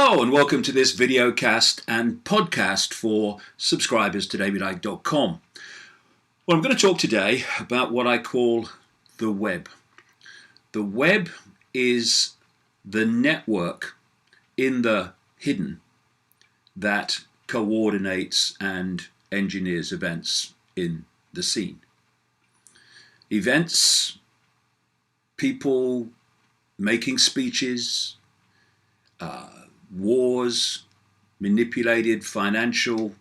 Hello and welcome to this videocast and podcast for subscribers to davidicke.com. Well, I'm going to talk today about what I call the web. The web is the network in the hidden that coordinates and engineers events in the scene. Events, people making speeches, wars, manipulated financial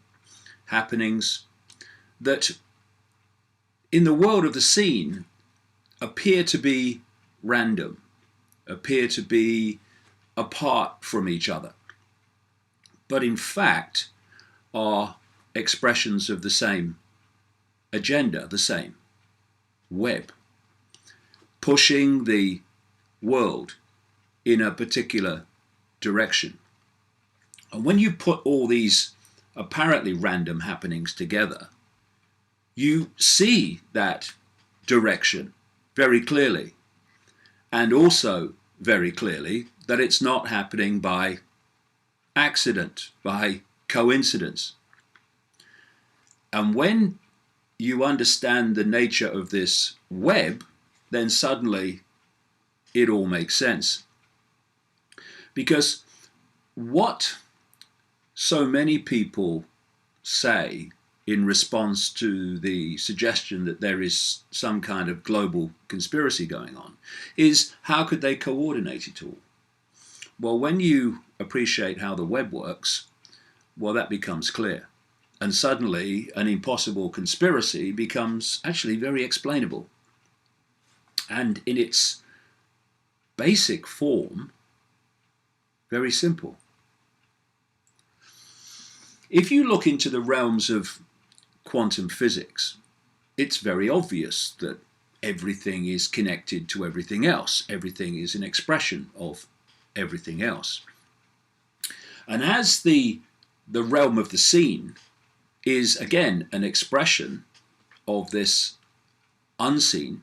happenings that in the world of the scene appear to be random, appear to be apart from each other, but in fact are expressions of the same agenda, the same web, pushing the world in a particular direction. And when you put all these apparently random happenings together, you see that direction very clearly, and also very clearly that it's not happening by accident, by coincidence. And when you understand the nature of this web, then suddenly it all makes sense. Because what so many people say in response to the suggestion that there is some kind of global conspiracy going on is, how could they coordinate it all? Well, when you appreciate how the web works, well, that becomes clear. And suddenly an impossible conspiracy becomes actually very explainable. And in its basic form, very simple. If you look into the realms of quantum physics, it's very obvious that everything is connected to everything else. Everything is an expression of everything else. And as the realm of the scene is again an expression of this unseen,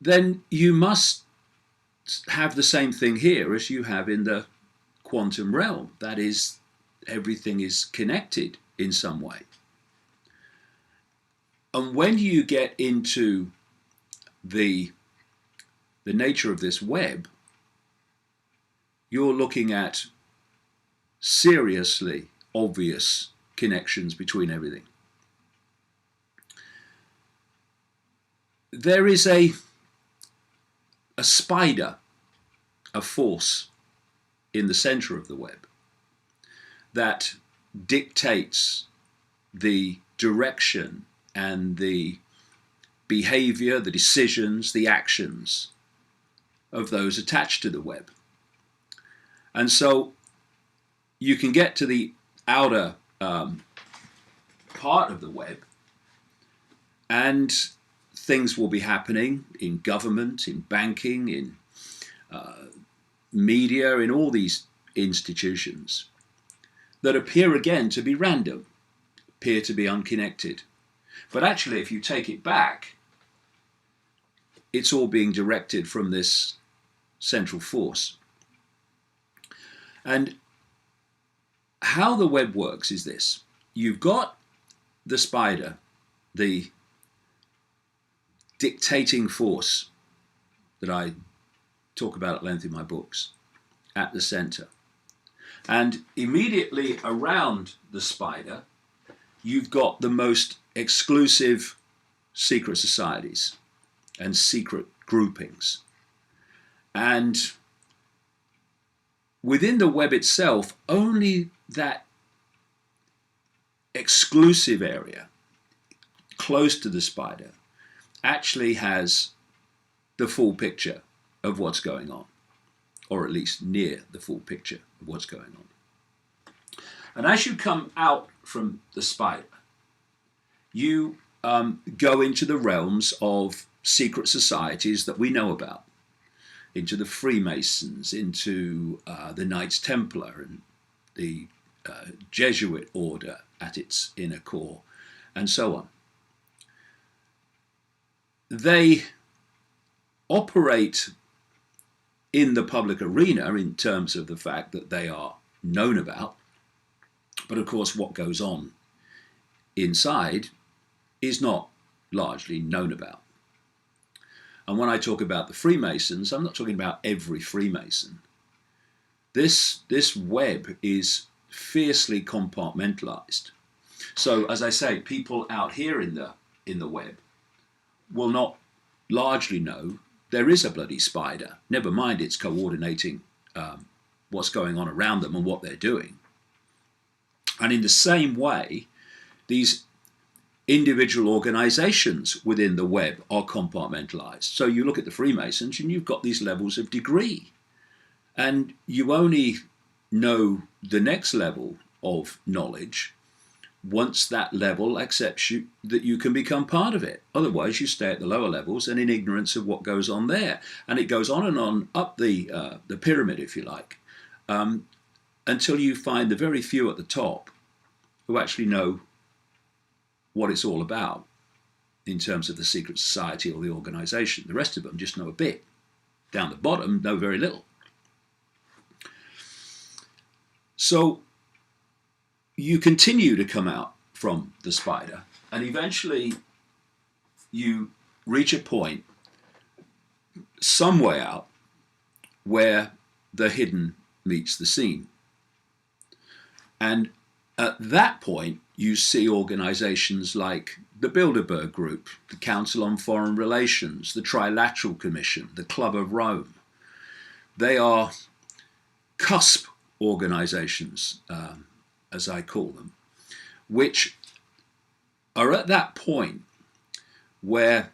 then you must have the same thing here as you have in the quantum realm. That is, everything is connected in some way. And when you get into the nature of this web, you're looking at seriously obvious connections between everything. There is a spider, a force in the center of the web that dictates the direction and the behavior, the decisions, the actions of those attached to the web. And so you can get to the outer part of the web, and things will be happening in government, in banking, in media, in all these institutions that appear again to be random, appear to be unconnected. But actually, if you take it back, it's all being directed from this central force. And how the web works is this. You've got the spider, the dictating force that I talk about at length in my books, at the center. And immediately around the spider, you've got the most exclusive secret societies and secret groupings. And within the web itself, only that exclusive area close to the spider actually has the full picture of what's going on, or at least near the full picture of what's going on. And as you come out from the spider, you go into the realms of secret societies that we know about, into the Freemasons, into the Knights Templar and the Jesuit order at its inner core, and so on. They operate in the public arena in terms of the fact that they are known about. But of course, what goes on inside is not largely known about. And when I talk about the Freemasons, I'm not talking about every Freemason. This web is fiercely compartmentalized. So, as I say, people out here in the web will not largely know there is a bloody spider. Never mind it's coordinating what's going on around them and what they're doing. And in the same way, these individual organizations within the web are compartmentalized. So you look at the Freemasons and you've got these levels of degree. And you only know the next level of knowledge once that level accepts you that you can become part of it. Otherwise, you stay at the lower levels and in ignorance of what goes on there. And it goes on and on up the pyramid, if you like, until you find the very few at the top who actually know what it's all about in terms of the secret society or the organization. The rest of them just know a bit. Down the bottom, know very little. So you continue to come out from the spider, and eventually you reach a point some way out where the hidden meets the seen. And at that point, you see organizations like the Bilderberg Group, the Council on Foreign Relations, the Trilateral Commission, the Club of Rome. They are cusp organizations, as I call them, which are at that point where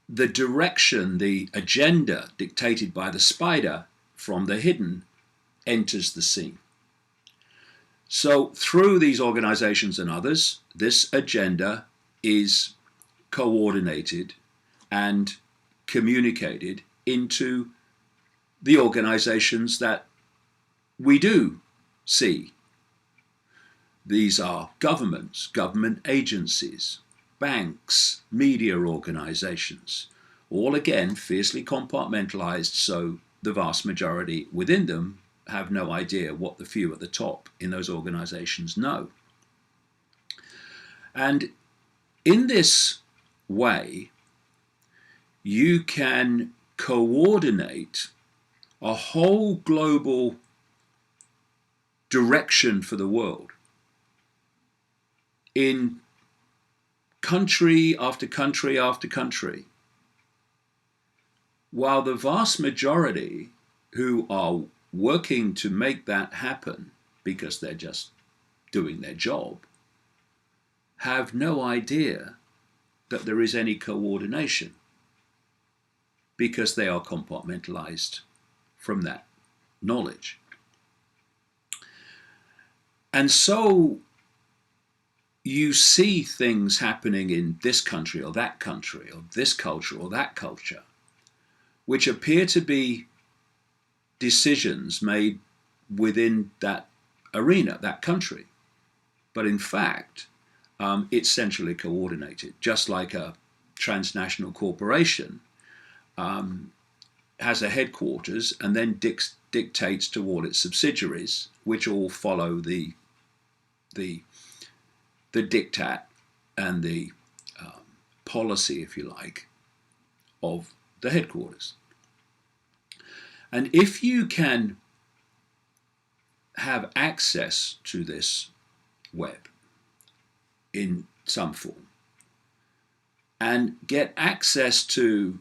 the direction, the agenda dictated by the spider from the hidden enters the scene. So through these organizations and others, this agenda is coordinated and communicated into the organizations that we do see. These are governments, government agencies, banks, media organizations, all again fiercely compartmentalized, so the vast majority within them have no idea what the few at the top in those organizations know. And in this way, you can coordinate a whole global direction for the world in country after country after country, while the vast majority who are working to make that happen because they're just doing their job have no idea that there is any coordination because they are compartmentalized from that knowledge. And so you see things happening in this country or that country or this culture or that culture which appear to be decisions made within that arena, that country. But in fact, it's centrally coordinated, just like a transnational corporation has a headquarters and then dictates to all its subsidiaries, which all follow the diktat and the policy, if you like, of the headquarters. And if you can have access to this web in some form and get access to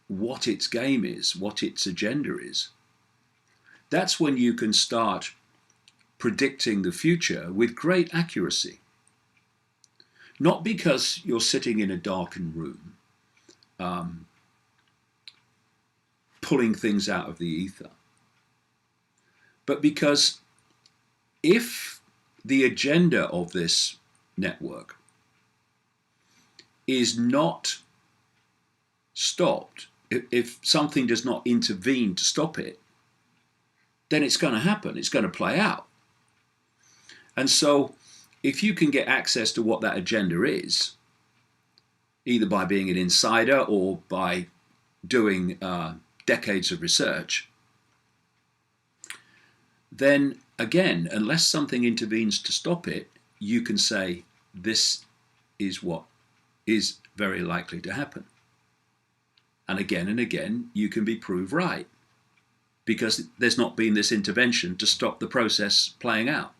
what its game is, what its agenda is, that's when you can start predicting the future with great accuracy. Not because you're sitting in a darkened room, pulling things out of the ether, but because if the agenda of this network is not stopped, if something does not intervene to stop it, then it's going to happen, it's going to play out. And so if you can get access to what that agenda is, either by being an insider or by doing decades of research, then again, unless something intervenes to stop it, you can say this is what is very likely to happen. And again, you can be proved right, because there's not been this intervention to stop the process playing out.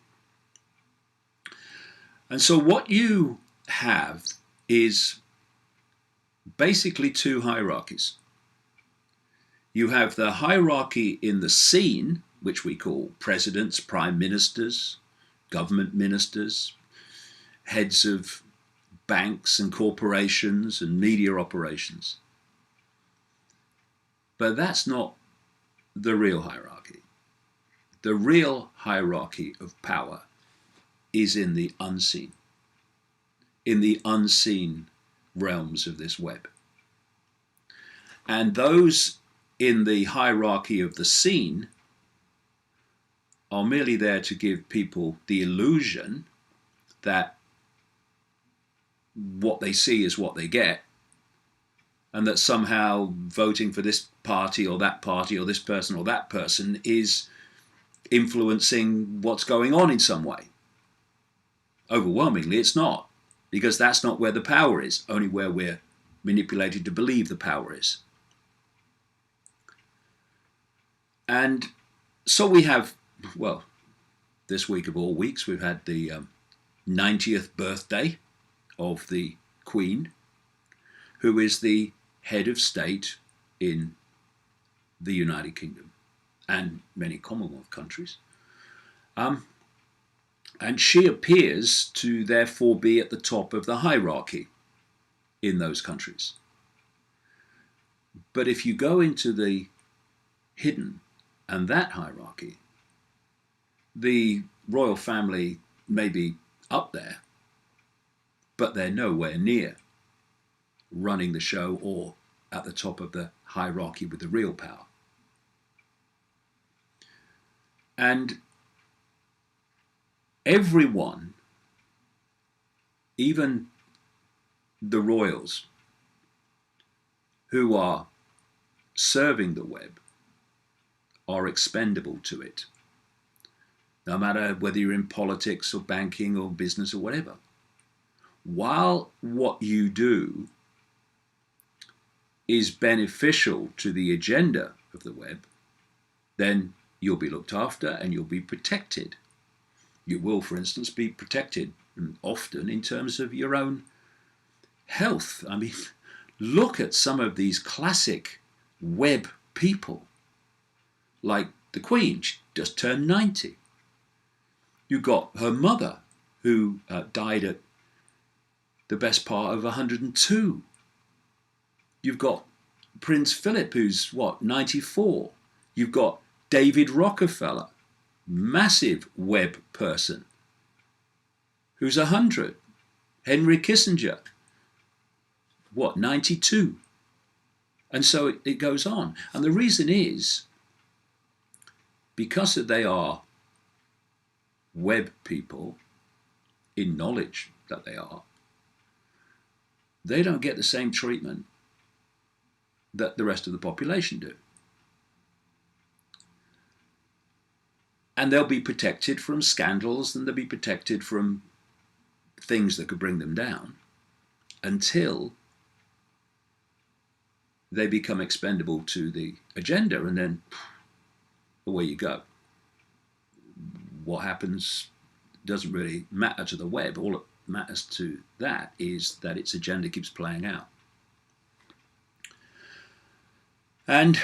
And so what you have is basically two hierarchies. You have the hierarchy in the scene, which we call presidents, prime ministers, government ministers, heads of banks and corporations and media operations. But that's not the real hierarchy. The real hierarchy of power is in the unseen realms of this web. And those in the hierarchy of the seen are merely there to give people the illusion that what they see is what they get, and that somehow voting for this party or this person or that person is influencing what's going on in some way. Overwhelmingly, it's not, because that's not where the power is, only where we're manipulated to believe the power is. And so we have, well, this week of all weeks, we've had the 90th birthday of the Queen, who is the head of state in the United Kingdom and many Commonwealth countries. And she appears to therefore be at the top of the hierarchy in those countries. But if you go into the hidden and that hierarchy, the royal family may be up there, but they're nowhere near running the show or at the top of the hierarchy with the real power. And everyone, even the royals who are serving the web, are expendable to it, no matter whether you're in politics or banking or business or whatever. While what you do is beneficial to the agenda of the web, then you'll be looked after and you'll be protected. You will, for instance, be protected often in terms of your own health. I mean, look at some of these classic web people, like the Queen. She just turned 90. You got her mother, who died at the best part of 102. You've got Prince Philip, who's 94. You've got David Rockefeller, massive web person, who's 100. Henry Kissinger, 92. And so it goes on. And the reason is because they are web people, in knowledge that they don't get the same treatment that the rest of the population do. And they'll be protected from scandals, and they'll be protected from things that could bring them down until they become expendable to the agenda, and then away you go. What happens doesn't really matter to the web. All it matters to that is that its agenda keeps playing out. And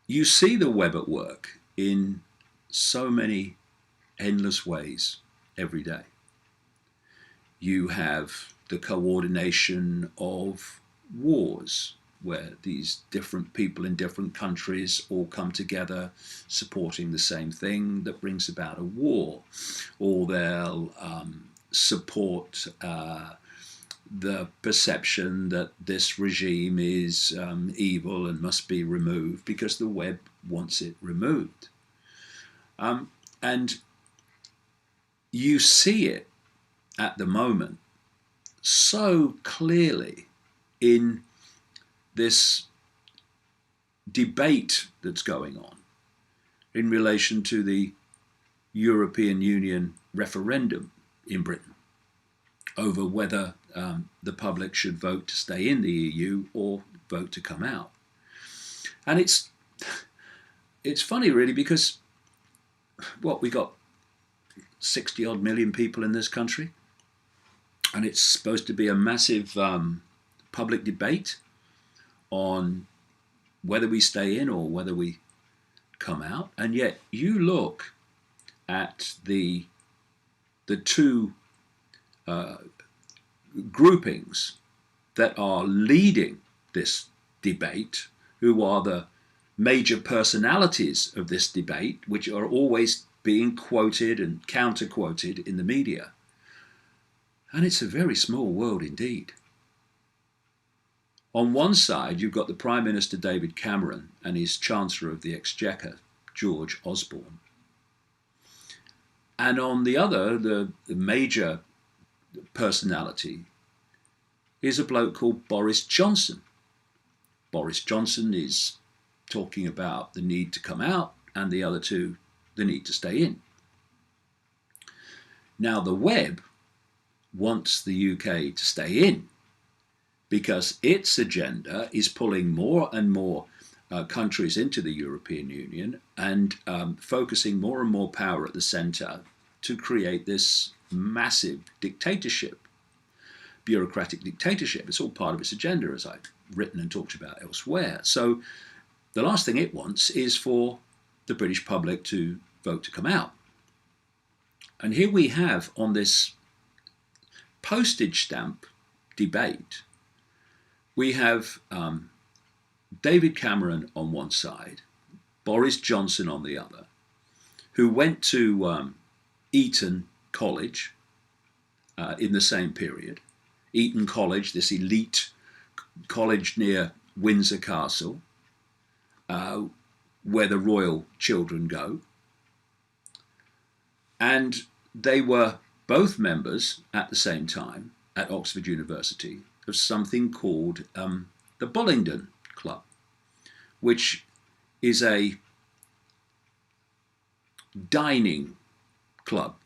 you see the web at work in so many endless ways every day. You have the coordination of wars, where these different people in different countries all come together supporting the same thing that brings about a war. Or they'll support the perception that this regime is evil and must be removed because the web wants it removed. And you see it at the moment so clearly in this debate that's going on in relation to the European Union referendum in Britain over whether the public should vote to stay in the EU or vote to come out. And it's funny, really, because we got 60 odd million people in this country, and it's supposed to be a massive public debate on whether we stay in or whether we come out. And yet you look at the two groupings that are leading this debate, who are the major personalities of this debate, which are always being quoted and counter-quoted in the media. And it's a very small world indeed. On one side, you've got the Prime Minister David Cameron and his Chancellor of the Exchequer, George Osborne. And on the other, the major personality is a bloke called Boris Johnson. Boris Johnson is talking about the need to come out, and the other two, the need to stay in. Now, the Web wants the UK to stay in because its agenda is pulling more and more countries into the European Union and focusing more and more power at the centre to create this massive dictatorship, bureaucratic dictatorship. It's all part of its agenda, as I've written and talked about elsewhere. So the last thing it wants is for the British public to vote to come out. And here we have, on this postage stamp debate, we have David Cameron on one side, Boris Johnson on the other, who went to Eton College in the same period. Eton College, this elite college near Windsor Castle, where the royal children go. And they were both members at the same time at Oxford University of something called the Bullingdon Club, which is a dining club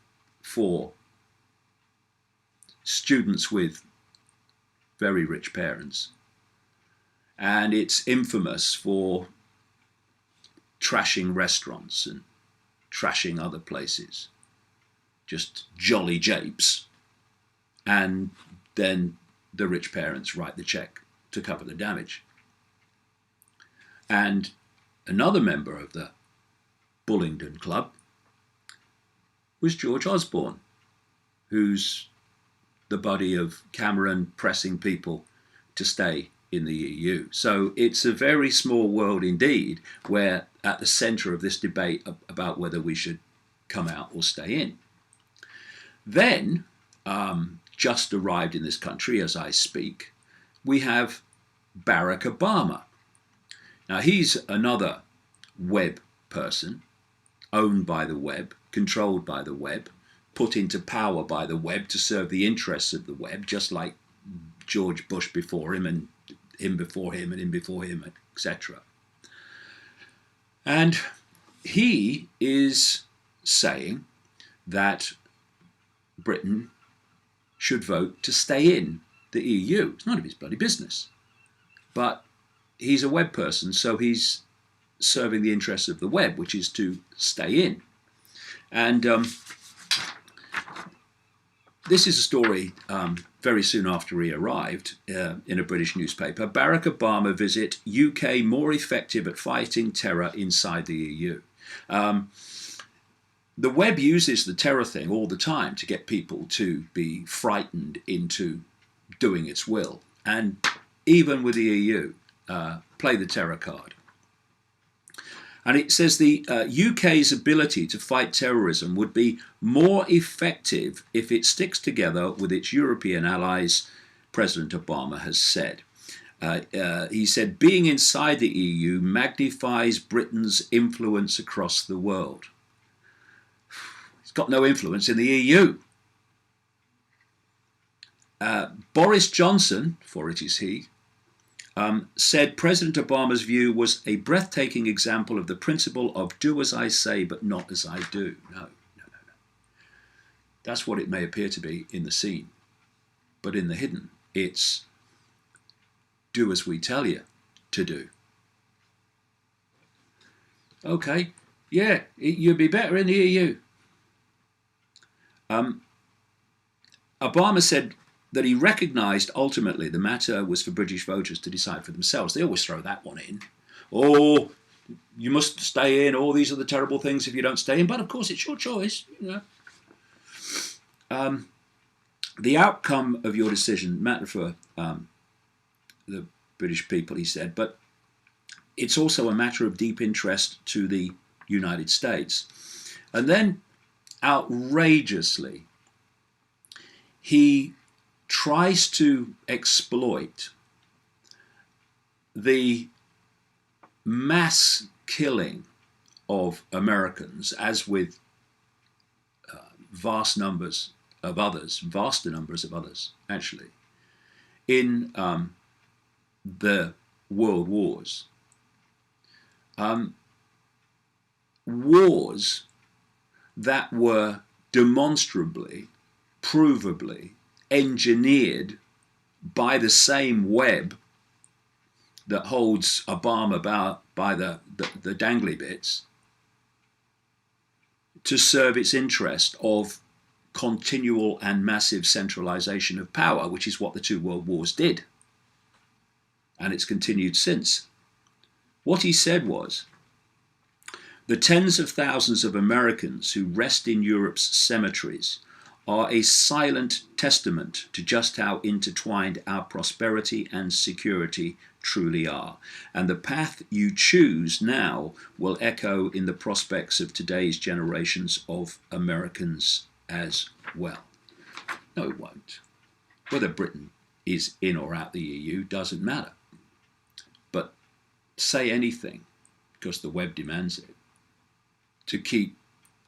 for students with very rich parents. And it's infamous for trashing restaurants and trashing other places, just jolly japes. And then the rich parents write the cheque to cover the damage. And another member of the Bullingdon Club was George Osborne, who's the buddy of Cameron pressing people to stay in the EU. So it's a very small world indeed, where at the centre of this debate about whether we should come out or stay in. Then, just arrived in this country as I speak, we have Barack Obama. Now, he's another web person, owned by the web, controlled by the web, put into power by the web to serve the interests of the web, just like George Bush before him and him before him and him before him, etc. And he is saying that Britain should vote to stay in the EU. It's none of his bloody business. But he's a web person, so he's serving the interests of the web, which is to stay in. And this is a story very soon after he arrived in a British newspaper. Barack Obama visit UK more effective at fighting terror inside the EU. The web uses the terror thing all the time to get people to be frightened into doing its will. And even with the EU, play the terror card. And it says the UK's ability to fight terrorism would be more effective if it sticks together with its European allies, President Obama has said. He said, being inside the EU magnifies Britain's influence across the world. It's got no influence in the EU. Boris Johnson, for it is he, said President Obama's view was a breathtaking example of the principle of do as I say, but not as I do. No. That's what it may appear to be in the seen. But in the hidden, it's do as we tell you to do. Okay, yeah, you'd be better in the EU. Obama said that he recognised ultimately the matter was for British voters to decide for themselves. They always throw that one in. Oh, you must stay in. Oh, these are the terrible things if you don't stay in. But of course, it's your choice. You know. The outcome of your decision matter for the British people, he said, but it's also a matter of deep interest to the United States. And then, outrageously, he tries to exploit the mass killing of Americans, as with vaster numbers of others, actually, in the world wars. Wars that were demonstrably, provably engineered by the same web that holds Obama by the dangly bits to serve its interest of continual and massive centralization of power, which is what the two world wars did. And it's continued since. What he said was, the tens of thousands of Americans who rest in Europe's cemeteries are a silent testament to just how intertwined our prosperity and security truly are. And the path you choose now will echo in the prospects of today's generations of Americans as well. No, it won't. Whether Britain is in or out the EU doesn't matter. But say anything, because the web demands it, to keep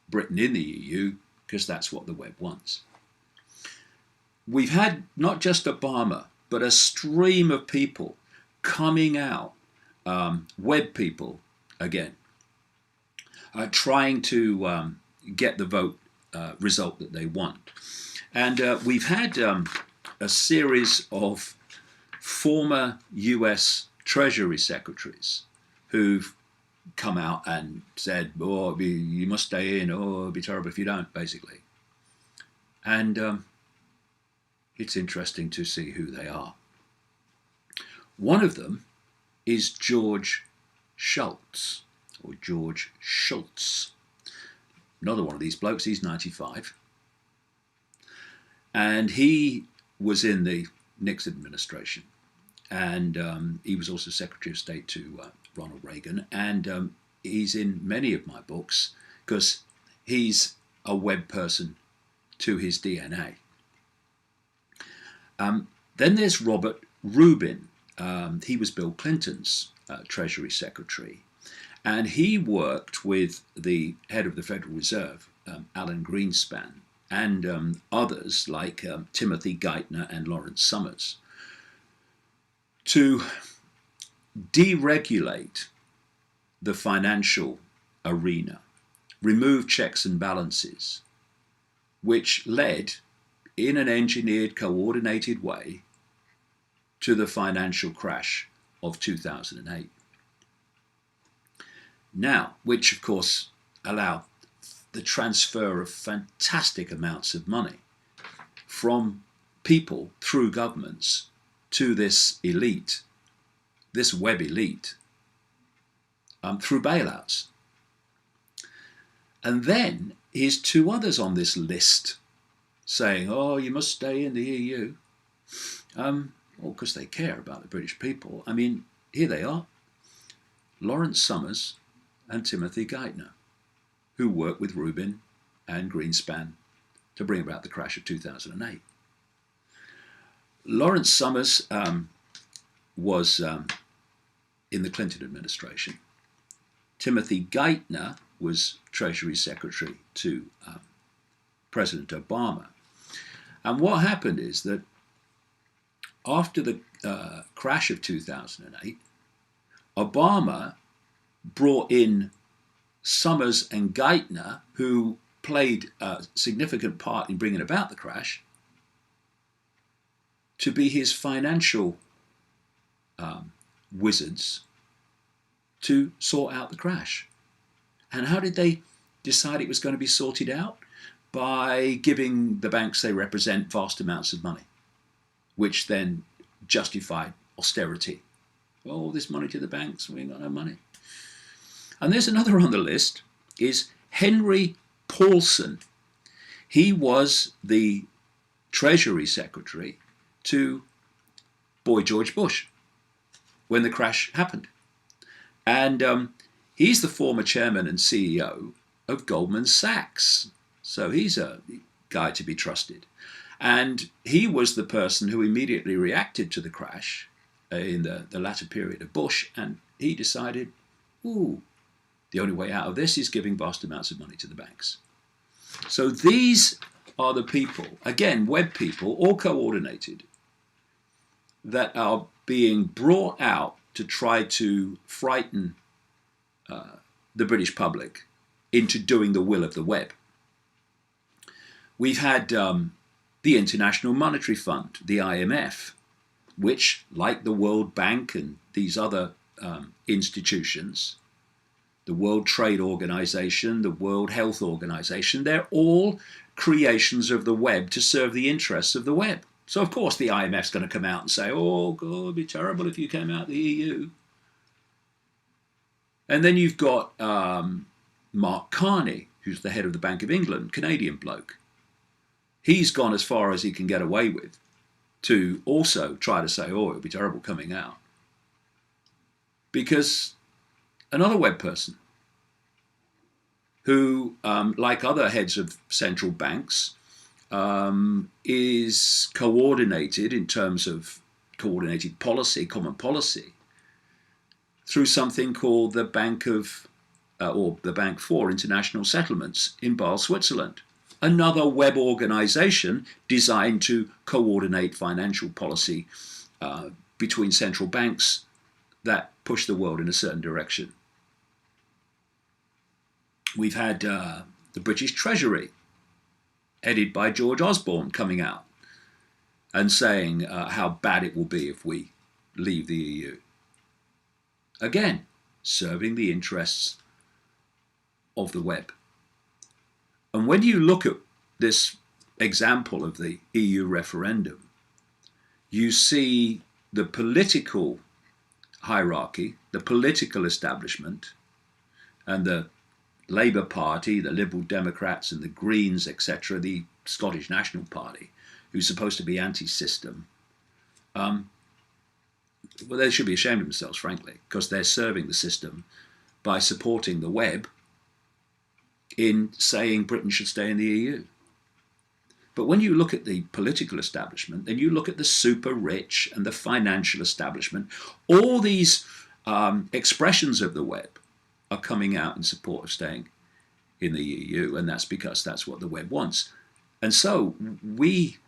Britain in the EU, because that's what the web wants. We've had not just Obama, but a stream of people coming out, web people again, trying to get the vote result that they want. And we've had a series of former US Treasury secretaries who've come out and said, oh, you must stay in, oh, it'll be terrible if you don't, basically. And it's interesting to see who they are. One of them is George Shultz, or George Shultz. Another one of these blokes, he's 95. And he was in the Nixon administration. And he was also Secretary of State to Ronald Reagan. And he's in many of my books because he's a web person to his DNA. Then there's Robert Rubin. He was Bill Clinton's Treasury Secretary. And he worked with the head of the Federal Reserve, Alan Greenspan, and others like Timothy Geithner and Lawrence Summers, to deregulate the financial arena, remove checks and balances, which led, in an engineered, coordinated way, to the financial crash of 2008. Now, which of course allowed the transfer of fantastic amounts of money from people through governments to this elite, this web elite, through bailouts. And then here's two others on this list saying, oh, you must stay in the EU. Well, because they care about the British people. I mean, here they are. Lawrence Summers and Timothy Geithner, who worked with Rubin and Greenspan to bring about the crash of 2008. Lawrence Summers was in the Clinton administration. Timothy Geithner was Treasury Secretary to President Obama. And what happened is that after the crash of 2008, Obama brought in Summers and Geithner, who played a significant part in bringing about the crash, to be his financial wizards to sort out the crash. And how did they decide it was going to be sorted out? By giving the banks they represent vast amounts of money, which then justified austerity. All this money to the banks, we ain't got no money. And there's another on the list, is Henry Paulson. He was the Treasury Secretary to Boy George Bush when the crash happened. And he's the former chairman and CEO of Goldman Sachs. So he's a guy to be trusted. And he was the person who immediately reacted to the crash in the latter period of Bush. And he decided, the only way out of this is giving vast amounts of money to the banks. So these are the people, again, web people, all coordinated, that are being brought out to try to frighten the British public into doing the will of the web. We've had the International Monetary Fund, the IMF, which, like the World Bank and these other institutions, the World Trade Organization, the World Health Organization, they're all creations of the web to serve the interests of the web. So, of course, the IMF's going to come out and say, oh, God, it'd be terrible if you came out of the EU. And then you've got Mark Carney, who's the head of the Bank of England, Canadian bloke. He's gone as far as he can get away with to also try to say, oh, it'll be terrible coming out. Because another web person who, like other heads of central banks, is coordinated in terms of coordinated policy, common policy, through something called the Bank of, or the Bank for International Settlements in Basel, Switzerland. Another web organization designed to coordinate financial policy between central banks that push the world in a certain direction. We've had the British Treasury, headed by George Osborne, coming out and saying how bad it will be if we leave the EU. Again, serving the interests of the web. And when you look at this example of the EU referendum, you see the political hierarchy, the political establishment, and the Labour Party, the Liberal Democrats and the Greens, etc., the Scottish National Party, who's supposed to be anti-system, well, they should be ashamed of themselves, frankly, because they're serving the system by supporting the web in saying Britain should stay in the EU. But when you look at the political establishment, then you look at the super rich and the financial establishment, all these expressions of the web are coming out in support of staying in the EU, and that's because that's what the web wants. And so we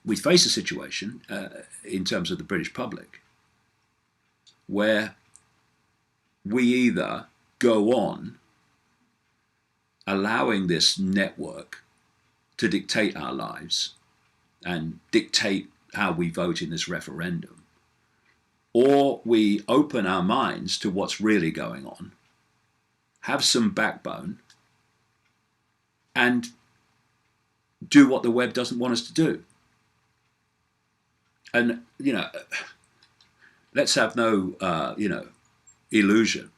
face a situation in terms of the British public where we either go on allowing this network to dictate our lives and dictate how we vote in this referendum, or we open our minds to what's really going on, have some backbone, and do what the web doesn't want us to do. And, let's have no, illusion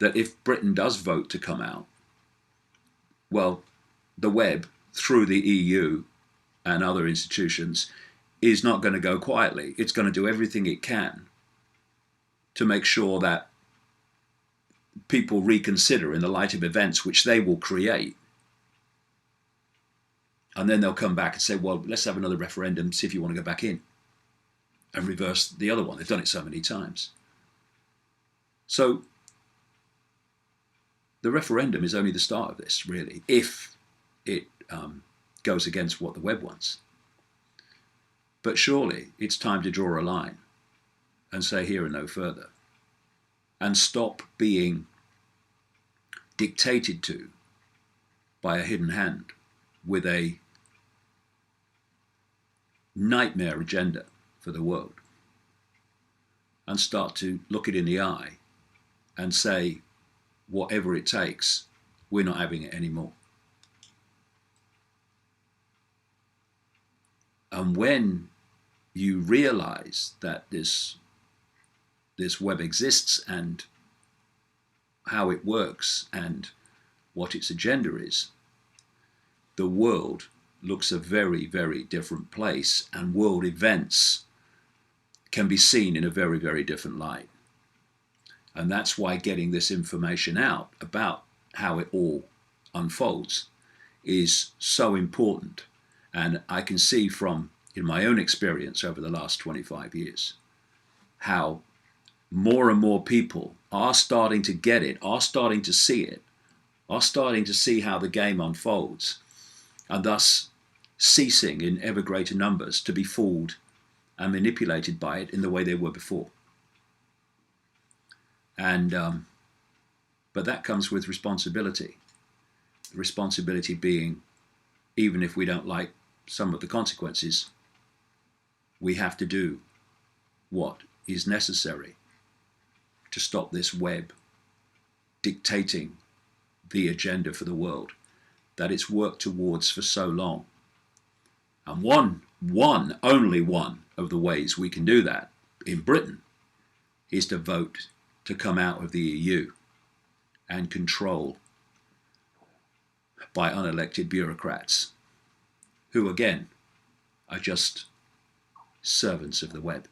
that if Britain does vote to come out, well, the web, through the EU and other institutions, is not going to go quietly. It's going to do everything it can to make sure that people reconsider in the light of events which they will create. And then they'll come back and say, well, let's have another referendum, see if you want to go back in, and reverse the other one. They've done it so many times. So the referendum is only the start of this, really, if it goes against what the web wants. But surely it's time to draw a line and say here and no further, and stop being dictated to by a hidden hand with a nightmare agenda for the world, and start to look it in the eye and say, whatever it takes, we're not having it anymore. And when you realize that this web exists and how it works and what its agenda is, the world looks a very, very different place, and world events can be seen in a very, very different light. And that's why getting this information out about how it all unfolds is so important. And I can see from, in my own experience over the last 25 years, how more and more people are starting to get it, are starting to see it, are starting to see how the game unfolds, and thus ceasing in ever greater numbers to be fooled and manipulated by it in the way they were before. And but that comes with responsibility. The responsibility being, even if we don't like some of the consequences, we have to do what is necessary to stop this web dictating the agenda for the world that it's worked towards for so long. And only one of the ways we can do that in Britain is to vote to come out of the EU and control by unelected bureaucrats who, again, are just servants of the web.